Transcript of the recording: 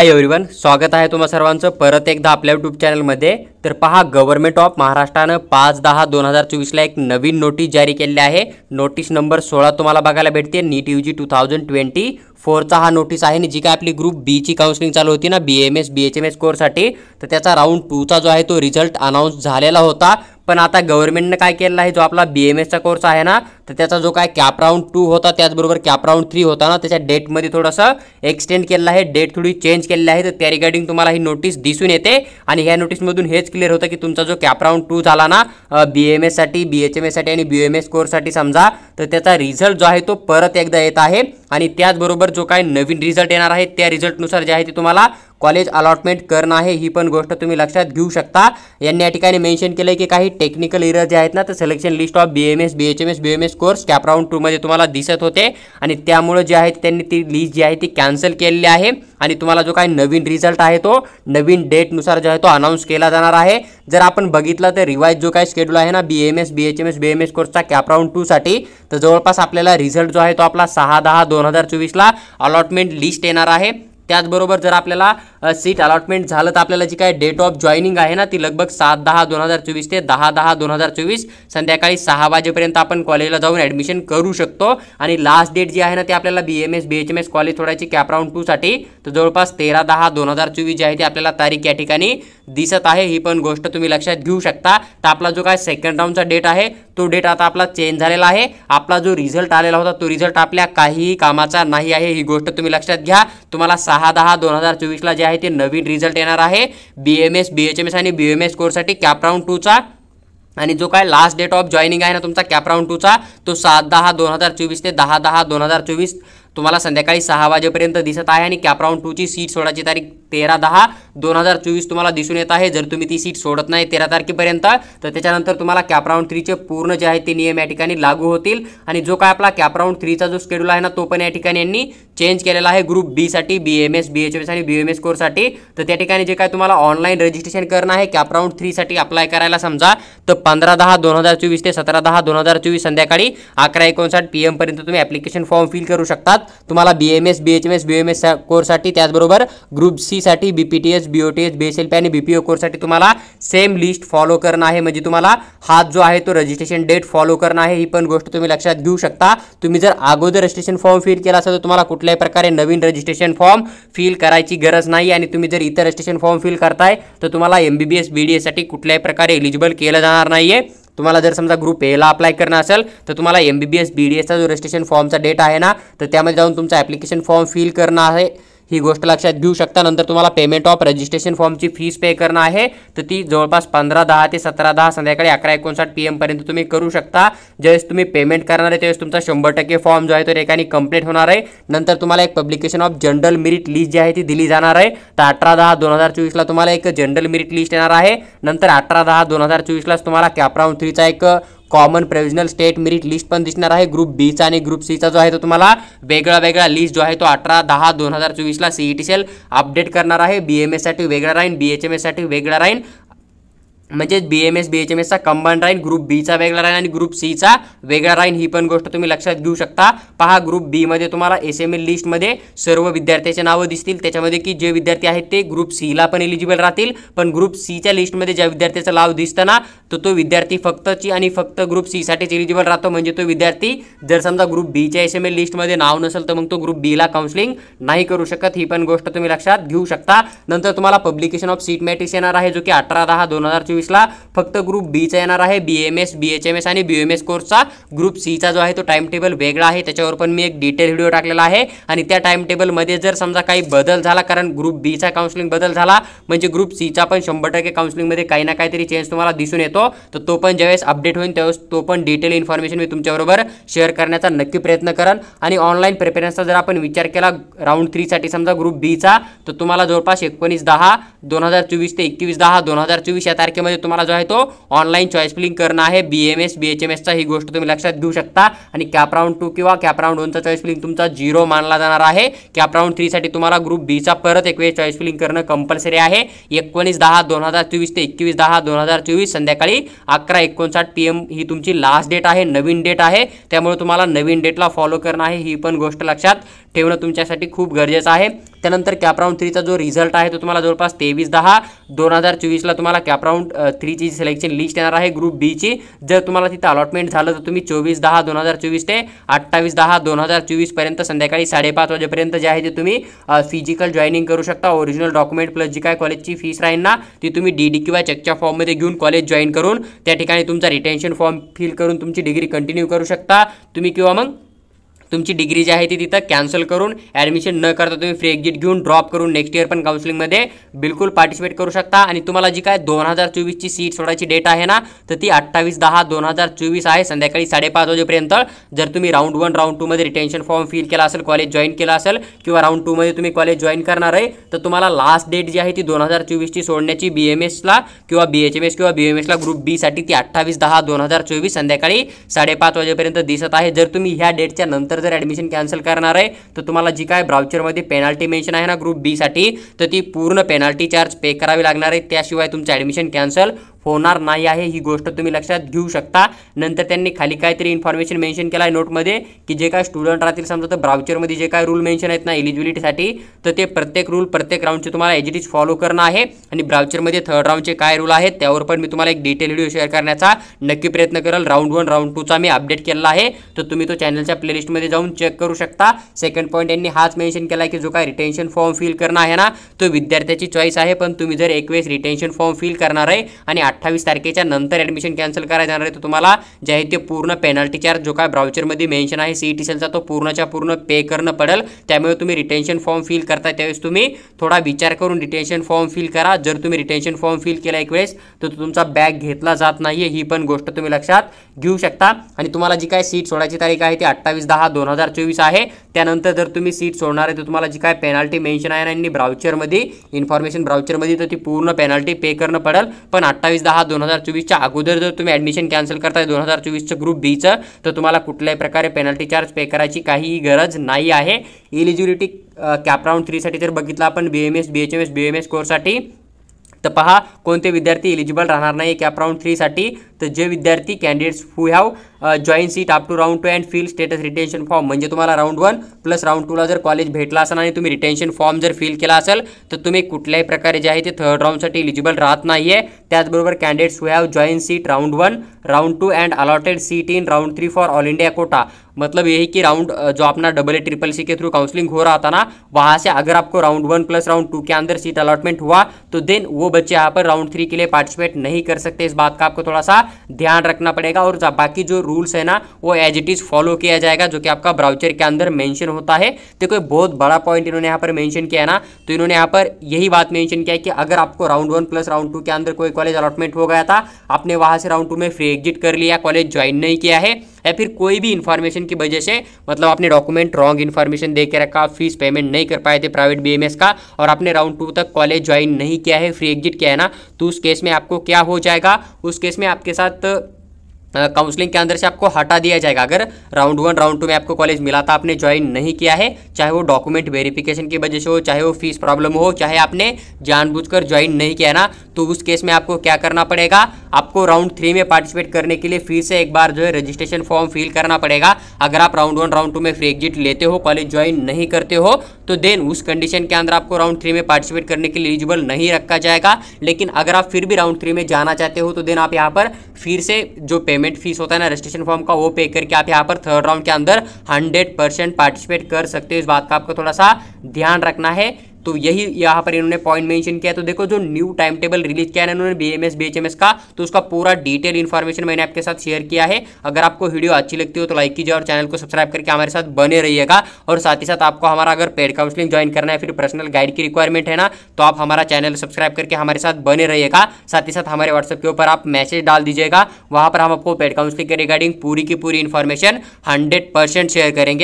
Hi everyone, स्वागत आहे तुम्हा सर्वांचं परत एकदा आपल्या यूट्यूब चॅनलमध्ये। तर पहा, गव्हर्नमेंट ऑफ महाराष्ट्रानं 5/10/2024 ला एक नवीन नोटीस जारी केली आहे। नोटीस नंबर 16 तुम्हाला बघायला भेटते। नीट यूजी 2024चा हा नोटीस आहे, जी काय आपली ग्रुप बी ची काउन्सिलिंग चालू होती ना BAMS BHMS कोर्ससाठी, तर त्याचा राऊंड 2 चा जो आहे तो रिझल्ट अनाउन्स झालेला होता। पण आता गव्हर्नमेंटने काय केलं आहे, जो आपला BAMS चा कोर्स आहे ना, तर त्याचा जो काय कॅप राऊंड 2 होता त्याचबरोबर कॅप राऊंड 3 होता ना, त्याच्या डेटमध्ये थोडंसं एक्सटेंड केलं आहे, डेट थोडी चेंज केलेली आहे। तर त्या रिगार्डिंग तुम्हाला ही नोटीस दिसून येते आणि ह्या नोटीसमधून हेच क्लिअर होतं की तुमचा जो कॅप राऊंड 2 झाला ना BAMS साठी, BHMS साठी आणि BMS कोर्ससाठी समजा, तर त्याचा रिझल्ट जो आहे तो परत एकदा येत आहे। आणि त्याचबरोबर जो काय नवीन रिझल्ट येणार आहे त्या रिझल्टनुसार जे आहे ते तुम्हाला कॉलेज अलॉटमेंट करणं आहे, ही पण गोष्ट तुम्ही लक्षात घेऊ शकता। यांनी या ठिकाणी मेन्शन केलं की काही टेक्निकल एरर जे आहेत ना, तर selection list of BAMS BHMS BMS course cap round 2 मध्ये तुम्हाला दिसत होते आणि त्यामुळे जे आहे त्यांनी ती लिस्ट जी आहे ती कॅन्सल केलेली आहे आणि तुम्हाला जो काही नवीन रिझल्ट आहे तो नवीन डेटनुसार जो आहे तो अनाउन्स केला जाणार आहे। जर आपण बघितलं तर रिवाइज जो काय शेड्यूल आहे ना BAMS BHMS BMS कोर्सचा कॅप राऊंड 2 साठी, तर जवळपास आपल्याला रिझल्ट जो आहे तो आपला 6/10/2024 ला अलॉटमेंट लिस्ट येणार आहे। त्याचबरोबर जर आपल्याला सीट अलॉटमेंट झालं तर आपल्याला जी काय डेट ऑफ जॉईनिंग आहे ना, ती लगभग 7/10/2024 ते 10/10/2024 संध्याकाळी 6 वाजेपर्यंत आपण कॉलेजला जाऊन ॲडमिशन करू शकतो। आणि लास्ट डेट जी आहे ना, ती आपल्याला BAMS BHMS कॉलेज सोडायची कॅप राऊंड 2 साठी, तर जवळपास 13/10/2024 जी आहे ती आपल्याला तारीख या ठिकाणी दिसत आहे। ही पण गोष्ट तुम्ही लक्षात घेऊ शकता। तर आपला जो काय सेकंड राऊंडचा डेट आहे तो डेट आता आपला चेंज झालेला आहे। आपला जो रिझल्ट आलेला होता तो रिझल्ट आपल्या काहीही कामाचा नाही आहे, ही गोष्ट तुम्ही लक्षात घ्या। तुम्हाला 6/10/2024 ला जे आहे ते नवीन रिझल्ट येणार आहे BAMS BHMS आणि BMS कोर्ससाठी कॅप राऊंड 2 चा। आणि जो काय लास्ट डेट ऑफ जॉईनिंग आहे ना तुमचा कॅप राऊंड 2 चा, तो 7/10/2024 ते 10/10/2024 तुम्हाला संध्याकाळी 6 वाजेपर्यंत दिसत आहे। आणि कॅप राऊंड 2 ची सीट सोडायची तारीख 13/10/2024 तुम्हाला दिसून येत आहे। जर तुम्ही ती सीट सोडत नाही 13 तारखेपर्यंत, तर त्याच्यानंतर तुम्हाला कॅप राऊंड 3 चे पूर्ण जे आहे ते नियम या ठिकाणी लागू होतील। आणि जो काय आपला कॅप राऊंड 3 चा जो शेड्यूल आहे ना, तो पण या ठिकाणी यांनी चेंज केलेला आहे ग्रुप बी साठी, BAMS BHMS आणि BMS कोर्ससाठी। तर त्या ठिकाणी जे काय तुम्हाला ऑनलाईन रजिस्ट्रेशन करणं आहे कॅप राऊंड 3 साठी अप्लाय करायला समजा, तर 15/10/2024 ते 17/10/2024 संध्याकाळी 11:59 PM पर्यंत तुम्ही ॲप्लिकेशन फॉर्म फिल करू शकतात। तुम्हाला BAMS BHMS BMS कोर्ससाठी, त्याचबरोबर ग्रुप सी साठी BPTS BOTS BSLP आणि BPO कोर्ससाठी तुम्हाला सेम लिस्ट फॉलो करणं आहे। म्हणजे तुम्हाला हा जो आहे तो रजिस्ट्रेशन डेट फॉलो करणं आहे, ही पण गोष्ट तुम्ही लक्षात घेऊ शकता। तुम्ही जर अगोदर रजिस्ट्रेशन फॉर्म फिल केला असेल तर तुम्हाला कुठल्याही प्रकारे नवीन रजिस्ट्रेशन फॉर्म फिल करायची गरज नाही। आणि तुम्ही जर इतर रजिस्ट्रेशन फॉर्म फिल करताय तर तुम्हाला MBBS BDS साठी कुठल्याही प्रकारे एलिजिबल केलं जाणार नाहीये। तुम्हाला जर समजा ग्रुप ए ला अप्लाय करणं असेल तर तुम्हाला MBBS BDS चा जो रजिस्ट्रेशन फॉर्मचा डेट आहे ना, तर त्यामध्ये जाऊन तुमचा ॲप्लिकेशन फॉर्म फिल करणं आहे, ही गोष्ट लक्षात घेऊ शकता। नंतर तुम्हाला पेमेंट ऑफ रजिस्ट्रेशन फॉर्मची फीस पे करणं आहे, तर ती जवळपास 15/10 ते 17/10 संध्याकाळी 11:59 PM पर्यंत तुम्ही करू शकता। ज्यावेळेस तुम्ही पेमेंट करणार आहे त्यावेळेस तुमचा 100% फॉर्म जो आहे तो एकाने कंप्लीट होणार आहे। नंतर तुम्हाला एक publication of general merit list जी आहे ती दिली जाणार आहे। तर 18/10/2024 ला तुम्हाला एक जनरल मेरिट लिस्ट येणार आहे। नंतर 18/10/2024 ला तुम्हाला कॅप राऊंड 3 चा एक common provisional state merit list पण दिसणार आहे। ग्रुप बी चा आणि ग्रुप सी चा जो आहे तो तुम्हाला वेगळा लिस्ट जो आहे तो 18/10/2024 ला CET सेल अपडेट करणार आहे। BMS साठी वेगळा राहीन, BHMS साठी वेगळा राहीन, म्हणजे BMS BHMS चा कंबाईन राहीन, ग्रुप बी चा वेगळा राहीन आणि ग्रुप सी चा वेगळा राहीन। ही पण गोष्ट तुम्ही लक्षात घेऊ शकता। पहा, ग्रुप बी मध्ये तुम्हाला SML लिस्ट मध्ये सर्व विद्यार्थ्यांचे नावं दिसतील, त्याच्यामध्ये की जे विद्यार्थी आहेत ते ग्रुप सी ला पण एलिजिबल राहतील। पण ग्रुप सी च्या लिस्ट मध्ये ज्या विद्यार्थ्याचं नाव दिसतं ना, तर तो विद्यार्थी फक्त ग्रुप सी साठीच एलिजिबल राहतो। म्हणजे तो विद्यार्थी जर समजा ग्रुप बी च्या SML लिस्ट मध्ये नाव नसेल तर मग तो ग्रुप बी ला काउन्सिलिंग नाही करू शकत। ही पण गोष्ट तुम्ही लक्षात घेऊ शकता। नंतर तुम्हाला पब्लिकेशन ऑफ सीट मॅट्रिक्स येणार आहे, जो की 18/10/2024 ला फक्त ग्रुप बी चा येणार आहे। BAMS BHMS आणि BMS कोर्सचा ग्रुप सी चा जो आहे तो टाइम टेबल वेगळा आहे, त्याच्यावर पण मी एक डिटेल व्हिडिओ टाकलेला आहे। आणि त्या टाइम टेबल मध्ये जर समजा काही बदल झाला, कारण ग्रुप बी चा काउन्सिलिंग बदल झाला म्हणजे ग्रुप सी चा पण 100% काउन्सिलिंग मध्ये काही ना काहीतरी चेंज तुम्हाला दिसून येतो। तर तो पण ज्यावेळेस अपडेट होईल त्यावेळेस तो पण डिटेल इन्फॉर्मेशन मी तुमच्याबरोबर शेअर करण्याचा नक्की प्रयत्न करेन। आणि ऑनलाईन प्रिपरेशनचा जर आपण विचार केला राऊंड 3 साठी समजा ग्रुप बी चा, तर तुम्हाला जवळपास 19/10/2024 ते 21/10/2024 या तारखेमध्ये तुम्हाला जो आहे तो ऑनलाईन चॉईस फिलिंग करणं आहे BMS BHMS चा। ही गोष्ट तुम्ही लक्षात घेऊ शकता। आणि कॅप राऊंड 2 किंवा कॅप राऊंड 1 चा चॉईस फिलिंग तुमचा 0 मानला जाणार आहे। कॅप राऊंड 3 साठी तुम्हाला ग्रुप बी चा परत एक वेळ चॉईस फिलिंग करणं कंपल्सरी आहे। 19/10/2024 ते 21/10/2024 संध्याकाळी 11:59 PM ही तुमची लास्ट डेट आहे, नवीन डेट आहे। त्यामुळे तुम्हाला नवीन डेटला फॉलो करणं आहे, ही पण गोष्ट लक्षात ठेवणं तुमच्यासाठी खूप गरजेचं आहे। त्यानंतर कॅप राऊंड 3चा जो रिझल्ट आहे तो तुम्हाला जवळपास 23/10/2024ला तुम्हाला कॅप राऊंड 3ची सिलेक्शन लिस्ट येणार आहे ग्रुप बी ची। जर तुम्हाला तिथे अलॉटमेंट झालं तर तुम्ही 24/10/2024 ते 28/10/2024 पर्यंत संध्याकाळी 5:30 वाजेपर्यंत जे आहे ते तुम्ही फिजिकल जॉईनिंग करू शकता। ओरिजिनल डॉक्युमेंट प्लस जी काय कॉलेजची फीस राहील ना ती तुम्ही डीडी किंवा चेकच्या फॉर्ममध्ये घेऊन कॉलेज जॉईन करून त्या ठिकाणी तुमचा रिटेन्शन फॉर्म फिल करून तुमची डिग्री कंटिन्यू करू शकता तुम्ही, किंवा मग तुमची डिग्री जी आहे ती तिथं कॅन्सल करून ॲडमिशन न करता तुम्ही फ्री एक्झिट घेऊन ड्रॉप करून नेक्स्ट इयर पण काउन्सिलिंगमध्ये बिलकुल पार्टिसिपेट करू शकता। आणि तुम्हाला जी काय 2024ची सीट सोडायची डेट आहे ना तर ती 28/10/2024 आहे संध्याकाळी 5:30 वाजेपर्यंत। जर तुम्ही राऊंड 1 राऊंड 2 मध्ये रिटेन्शन फॉर्म फिल केला असेल, कॉलेज जॉईन केला असेल किंवा राऊंड 2 मध्ये तुम्ही कॉलेज जॉईन करणार आहे तर तुम्हाला लास्ट डेट जी आहे ती 2024ची सोडण्याची BMSला किंवा BHMS किंवा BMSला ग्रुप बी साठी ती 28/10/2024 संध्याकाळी 5:30 वाजेपर्यंत दिसत आहे। जर तुम्ही ह्या डेटच्या नंतर जर ॲडमिशन कॅन्सल करणार आहे तर तुम्हाला जी काय ब्राउचरमध्ये पेनल्टी मेन्शन आहे ना ग्रुप बी साठी तर ती पूर्ण पेनल्टी चार्ज पे करावी लागणार आहे, त्याशिवाय तुमचं ॲडमिशन कॅन्सल होणार नाही आहे। ही गोष्ट तुम्ही लक्षात घेऊ शकता। नंतर त्यांनी खाली काहीतरी इन्फॉर्मेशन मेन्शन केला आहे नोटमध्ये की जे काय स्टुडंट राहतील समजा तर ब्राउचरमध्ये जे काय रूल मेन्शन आहेत ना एलिजिबिलिटीसाठी तर ते प्रत्येक रूल प्रत्येक राऊंडचे तुम्हाला एज इट इज फॉलो करणं आहे। आणि ब्राउचरमध्ये थर्ड राऊंडचे काय रूल आहेत त्यावर पण मी तुम्हाला एक डिटेल व्हिडिओ शेअर करण्याचा नक्की प्रयत्न करेल। राऊंड 1 राऊंड 2चा मी अपडेट केला आहे तर तुम्ही तो चॅनलच्या प्लेलिस्टमध्ये जाऊन चेक करू शकता। सेकंड पॉईंट यांनी हाच मेन्शन केला की जो काय रिटेन्शन फॉर्म फिल करणं आहे ना तो विद्यार्थ्याची चॉईस आहे, पण तुम्ही जर एक वेळेस रिटेन्शन फॉर्म फिल करणार आहे आणि 28 तारखेच्या नंतर ॲडमिशन कॅन्सल करायला जाणार आहे तर तुम्हाला जे आहे ते पूर्ण पेनल्टी चार्ज जो काय ब्राउचरमध्ये मेन्शन आहे CET सेलचा तो पूर्णच्या पूर्ण पे करणं पडेल। त्यामुळे तुम्ही रिटेन्शन फॉर्म फिल करताय त्यावेळेस तुम्ही थोडा विचार करून रिटेन्शन फॉर्म फिल करा। जर तुम्ही रिटेन्शन फॉर्म फिल केला एक वेळेस तर तुमचा बॅग घेतला जात नाहीये, ही पण गोष्ट तुम्ही लक्षात घेऊ शकता। आणि तुम्हाला जी काय सीट सोडायची तारीख आहे ती 28/10/2024 आहे। त्यानंतर जर तुम्ही सीट सोडणार आहे तर तुम्हाला जी काय पेनल्टी मेन्शन आहे आणि ब्राउचरमध्ये इन्फॉर्मेशन ब्राउचरमध्ये तर ती पूर्ण पेनल्टी पे करणं पडेल। पण 28/10/2024च्या अगोदर जर तुम्ही ॲडमिशन कॅन्सल करताय 2024चं ग्रुप बीचं तर तुम्हाला कुठल्याही प्रकारे पेनल्टी चार्ज पे करायची काहीही गरज नाही आहे। एलिजिबिलिटी कॅप राऊंड 3 साठी जर बघितलं आपण BMS BHMS BMS कोर्ससाठी तर पहा कोणते विद्यार्थी एलिजिबल राहणार नाही कॅप राऊंड 3 साठी तर जे विद्यार्थी candidates who have join seat up to round 2 and fill status retention form, म्हणजे तुम्हाला राऊंड 1 प्लस राऊंड 2ला जर कॉलेज भेटला असेल आणि तुम्ही रिटेन्शन फॉर्म जर फिल केला असेल तर तुम्ही कुठल्याही प्रकारे जे आहे ते थर्ड राऊंडसाठी एलिजिबल राहत नाहीये। त्याचबरोबर candidates who have join seat round 1 round 2 end allotted seat in round 3 for all India quota, मतलब यही कि राउंड जो अपना AA-CCC के थ्रू काउंसलिंग हो रहा था ना वहाँ से अगर आपको राउंड 1 प्लस राउंड 2 के अंदर सीट अलॉटमेंट हुआ तो देन वो बच्चे यहाँ पर राउंड 3 के लिए पार्टिसिपेट नहीं कर सकते। इस बात का आपको थोड़ा सा ध्यान रखना पड़ेगा और बाकी जो रूल्स है ना वो एज इट इज फॉलो किया जाएगा जो कि आपका ब्राउचर के अंदर मेंशन होता है। तो कोई बहुत बड़ा पॉइंट इन्होंने यहाँ पर मेंशन किया है ना, तो इन्होंने यहाँ पर यही बात मेंशन किया है कि अगर आपको राउंड 1 प्लस राउंड 2 के अंदर कोई कॉलेज अलॉटमेंट हो गया था, आपने वहाँ से राउंड 2 में फ्री एग्जिट कर लिया, कॉलेज ज्वाइन नहीं किया है या फिर कोई भी इन्फॉर्मेशन की वजह से मतलब आपने डॉक्यूमेंट रॉन्ग इन्फॉर्मेशन दे के रखा, फीस पेमेंट नहीं कर पाए थे प्राइवेट BMS का और आपने राउंड 2 तक कॉलेज ज्वाइन नहीं किया है, फ्री एग्जिट किया है ना, तो उस केस में आपको क्या हो जाएगा, उस केस में आपके साथ काउंसलिंग के अंदर से आपको हटा दिया जाएगा। अगर राउंड 1 राउंड 2 में आपको कॉलेज मिला था, आपने ज्वाइन नहीं किया है, चाहे वो डॉक्यूमेंट वेरिफिकेशन की वजह से हो, चाहे वो फीस प्रॉब्लम हो, चाहे आपने जानबूझकर ज्वाइन नहीं किया ना, तो उस केस में आपको क्या करना पड़ेगा, आपको राउंड 3 में पार्टिसिपेट करने के लिए फिर से एक बार जो है रजिस्ट्रेशन फॉर्म फिल करना पड़ेगा। अगर आप राउंड 1 राउंड 2 में फ्री एग्जिट लेते हो, कॉलेज ज्वाइन नहीं करते हो, तो देन उस कंडीशन के अंदर आपको राउंड 3 में पार्टिसिपेट करने के लिए एलिजिबल नहीं रखा जाएगा। लेकिन अगर आप फिर भी राउंड 3 में जाना चाहते हो तो देन आप यहाँ पर फिर से जो पेमेंट फीस होता है ना रजिस्ट्रेशन फॉर्म का वो पे करके आप यहाँ पर थर्ड राउंड के अंदर 100% पार्टिसिपेट कर सकते हो। इस बात का आपको थोड़ा सा ध्यान रखना है। तो यही यहाँ पर इन्होंने पॉइंट मेंशन किया। तो देखो जो न्यू टाइम टेबल रिलीज किया है इन्होंने BMS BHMS का, तो उसका पूरा डिटेल इन्फॉर्मेशन मैंने आपके साथ शेयर किया है। अगर आपको वीडियो अच्छी लगती हो तो लाइक कीजिए और चैनल को सब्सक्राइब करके हमारे साथ बने रहिएगा। और साथ ही साथ आपको हमारा अगर पेड काउंसलिंग ज्वाइन करना है, फिर पर्सनल गाइड की रिक्वायरमेंट है ना, तो आप हमारा चैनल सब्सक्राइब करके हमारे साथ बने रहिएगा। साथ ही साथ हमारे व्हाट्सएप के ऊपर आप मैसेज डाल दीजिएगा, वहाँ पर हम आपको पेड काउंसलिंग के रिगार्डिंग पूरी की पूरी इन्फॉर्मेशन 100% शेयर करेंगे।